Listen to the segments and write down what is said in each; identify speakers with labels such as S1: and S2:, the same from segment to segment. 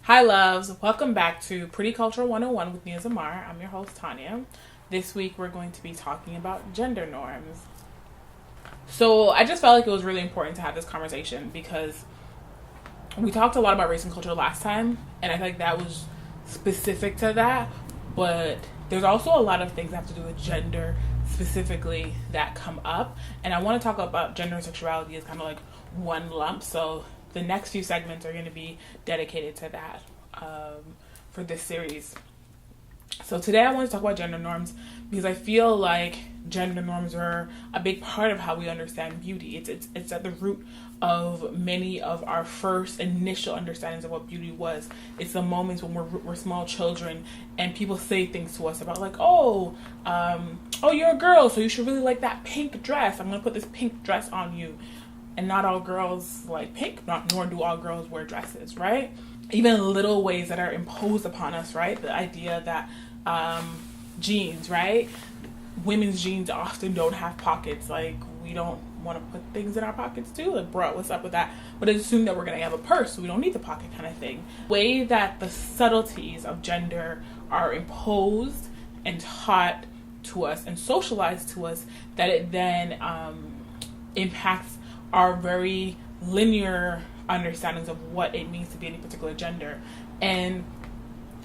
S1: Hi, loves. Welcome back to Pretty Culture 101 with Nia Zamar. I'm your host, Tanya. This week, we're going to be talking about gender norms. So, I just felt like it was really important to have this conversation because we talked a lot about race and culture last time, and I feel like that was specific to that, but there's also a lot of things that have to do with gender specifically that come up, and I want to talk about gender and sexuality as kind of like one lump. So the next few segments are going to be dedicated to that for this series. So today I want to talk about gender norms because I feel like gender norms are a big part of how we understand beauty. It's at the root of many of our first initial understandings of what beauty was. It's the moments when we're small children and people say things to us about like, oh, you're a girl, so you should really like that pink dress. I'm going to put this pink dress on you. And not all girls like pink, nor do all girls wear dresses, right? Even little ways that are imposed upon us, right? The idea that jeans, right? Women's jeans often don't have pockets. Like, we don't want to put things in our pockets too. Like, bro, what's up with that? But it's assumed that we're going to have a purse, so we don't need the pocket kind of thing. The way that the subtleties of gender are imposed and taught to us and socialized to us, that it then impacts our very linear understandings of what it means to be any particular gender. And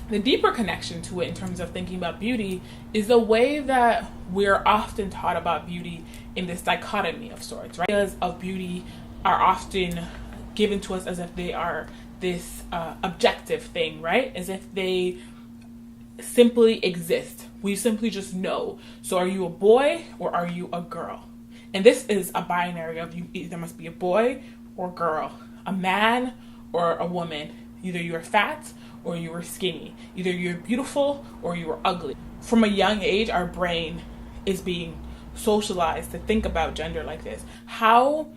S1: the deeper connection to it in terms of thinking about beauty is the way that we're often taught about beauty in this dichotomy of sorts, right? Ideas of beauty are often given to us as if they are this objective thing, right? As if they simply exist. We simply just know. So are you a boy or are you a girl? And this is a binary of you either must be a boy or girl, a man or a woman. Either you're fat or you are skinny. Either you're beautiful or you are ugly. From a young age, our brain is being socialized to think about gender like this. How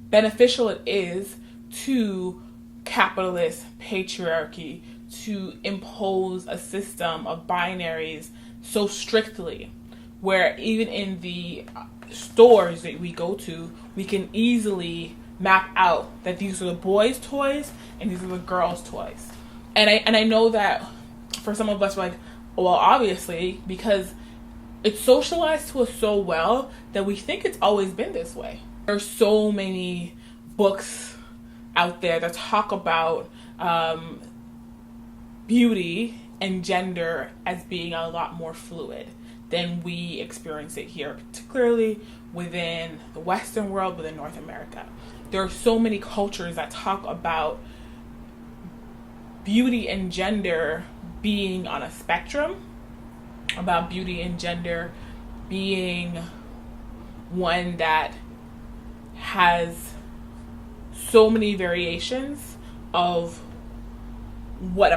S1: beneficial it is to capitalist patriarchy to impose a system of binaries so strictly, where even in the stores that we go to, we can easily map out that these are the boys' toys and these are the girls' toys. And I know that for some of us, we're like, well, obviously, because it's socialized to us so well that we think it's always been this way. There's so many books out there that talk about beauty and gender as being a lot more fluid than we experience it here, particularly within the Western world, within North America. There are so many cultures that talk about beauty and gender being on a spectrum, about beauty and gender being one that has so many variations of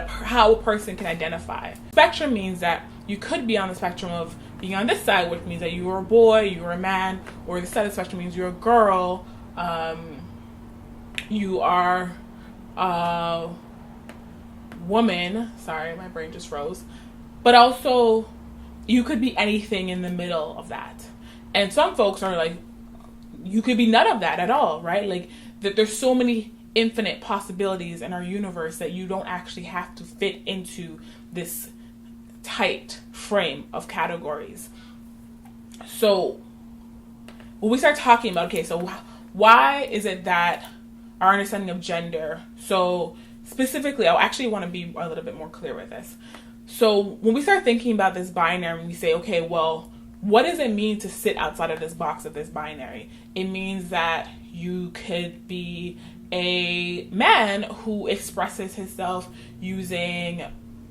S1: how a person can identify. Spectrum means that you could be on the spectrum of being on this side, which means that you are a boy, you are a man, or the side of the spectrum means you're a girl, you are a woman. Sorry, my brain just froze. But also, you could be anything in the middle of that. And some folks are like, you could be none of that at all, right? Like, there's so many infinite possibilities in our universe that you don't actually have to fit into this tight frame of categories. So when we start talking about, okay, so why is it that our understanding of gender, so specifically, I actually want to be a little bit more clear with this. So when we start thinking about this binary, we say, okay, well, what does it mean to sit outside of this box of this binary? It means that you could be a man who expresses himself using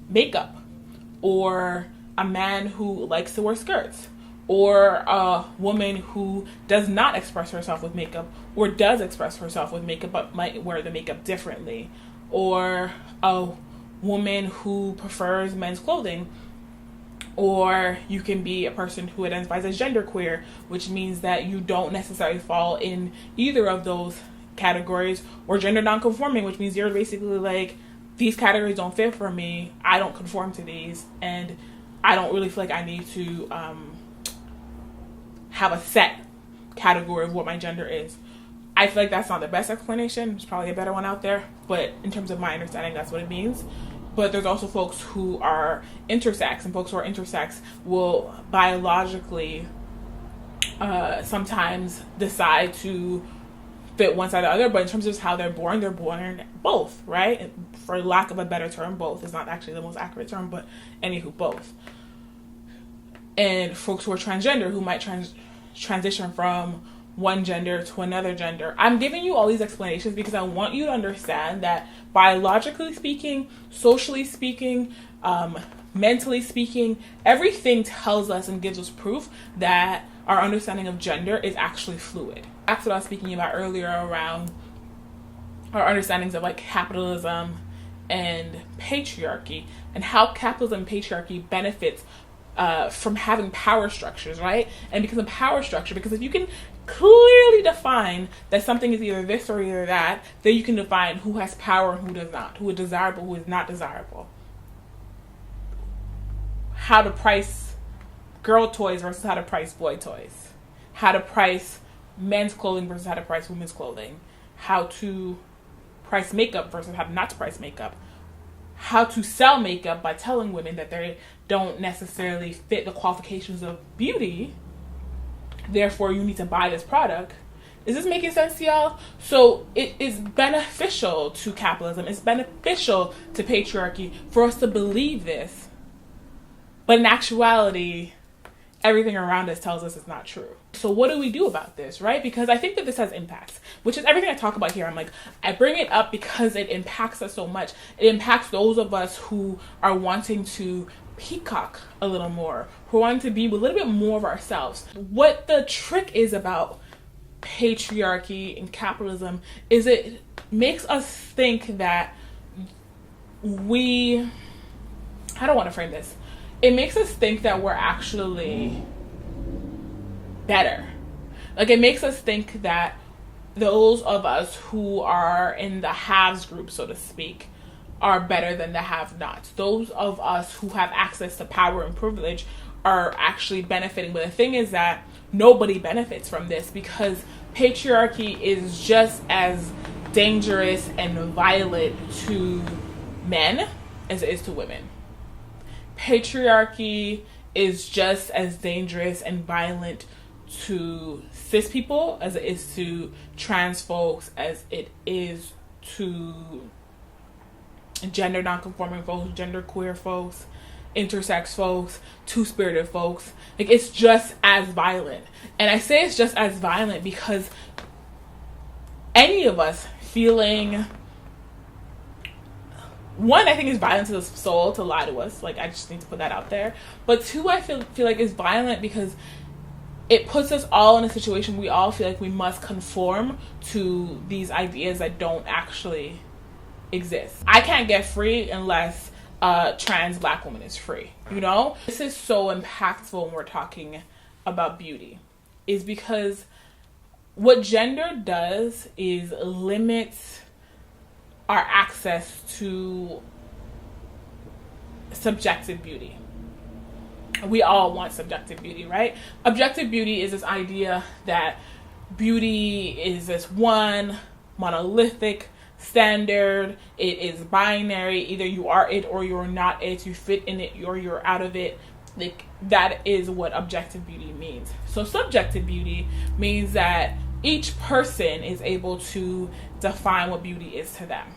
S1: makeup, or a man who likes to wear skirts, or a woman who does not express herself with makeup, or does express herself with makeup but might wear the makeup differently, or a woman who prefers men's clothing. Or you can be a person who identifies as genderqueer, which means that you don't necessarily fall in either of those categories, or gender nonconforming, which means you're basically like, these categories don't fit for me, I don't conform to these, and I don't really feel like I need to have a set category of what my gender is. I feel like that's not the best explanation. There's probably a better one out there, but in terms of my understanding, that's what it means. But there's also folks who are intersex, and folks who are intersex will biologically sometimes decide to fit one side or the other, but in terms of how they're born both, right? For lack of a better term, both is not actually the most accurate term, but anywho, both. And folks who are transgender, who might transition from one gender to another gender. I'm giving you all these explanations because I want you to understand that biologically speaking, socially speaking, mentally speaking, everything tells us and gives us proof that our understanding of gender is actually fluid. That's what I was speaking about earlier around our understandings of like capitalism and patriarchy, and how capitalism and patriarchy benefits from having power structures, right? And because of power structure, because if you can clearly define that something is either this or either that, then you can define who has power and who does not, who is desirable, who is not desirable. How to price girl toys versus how to price boy toys. How to price men's clothing versus how to price women's clothing. How to price makeup versus how not to price makeup. How to sell makeup by telling women that they don't necessarily fit the qualifications of beauty, therefore you need to buy this product. Is this making sense to y'all? So it is beneficial to capitalism, it's beneficial to patriarchy for us to believe this, but in actuality everything around us tells us it's not true. So what do we do about this, right? Because I think that this has impacts, which is everything I talk about here. I bring it up because it impacts us so much. It impacts those of us who are wanting to peacock a little more, who want to be a little bit more of ourselves. What the trick is about patriarchy and capitalism is it makes us think that I don't want to frame this. It makes us think that we're actually better. Like, it makes us think that those of us who are in the haves group, so to speak, are better than the have-nots. Those of us who have access to power and privilege are actually benefiting. But the thing is that nobody benefits from this, because patriarchy is just as dangerous and violent to men as it is to women. Patriarchy is just as dangerous and violent to cis people as it is to trans folks, as it is to gender non-conforming folks, gender queer folks, intersex folks, two-spirited folks. Like, it's just as violent. And I say it's just as violent because any of us feeling, one, I think it's violent to the soul to lie to us. Like, I just need to put that out there. But two, I feel like it's violent because it puts us all in a situation we all feel like we must conform to these ideas that don't actually exist. I can't get free unless a trans black woman is free, you know? This is so impactful when we're talking about beauty, is because what gender does is limits our access to subjective beauty. We all want subjective beauty, right? Objective beauty is this idea that beauty is this one monolithic standard. It is binary. Either you are it or you're not it. You fit in it or you're out of it. Like, that is what objective beauty means. So subjective beauty means that each person is able to define what beauty is to them,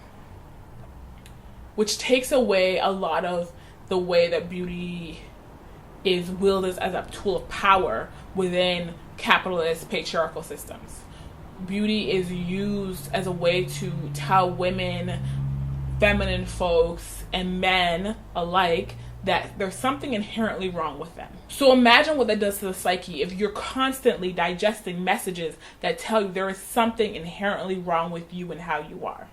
S1: which takes away a lot of the way that beauty is wielded as a tool of power within capitalist patriarchal systems. Beauty is used as a way to tell women, feminine folks, and men alike that there's something inherently wrong with them. So imagine what that does to the psyche if you're constantly digesting messages that tell you there is something inherently wrong with you and how you are.